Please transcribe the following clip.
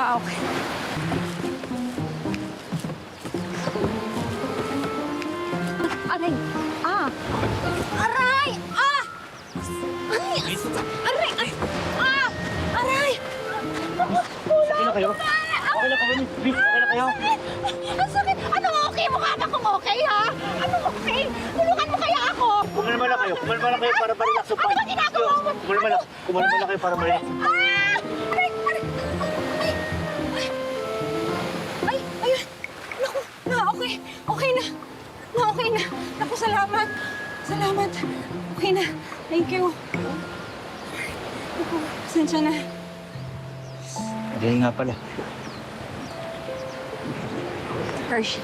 Okay. Aray! Ah! Aray! Ah! Ay! Aray! Ah! Aray! Okay na kayo? Okay na kayo? Please, okay na kayo? Ang sakit! Anong okay? Mukha ba kung okay, ha? Anong okay? Tulungan mo kaya ako! Kumalma lang kayo. Kumalma lang kayo para ma-relax yung Ano ba ginagawa mo? Kumalma lang. Kumalma lang kayo para ma-relax. Ah! Aray! Aray! Ay! Ay! Ay! Ayun! Naku! Na, okay! Okay na! Na, okay na! Naku, salamat! Salamat! Okay na! Thank you! Naku, pasensya na. Hindi nga pala. Hershey.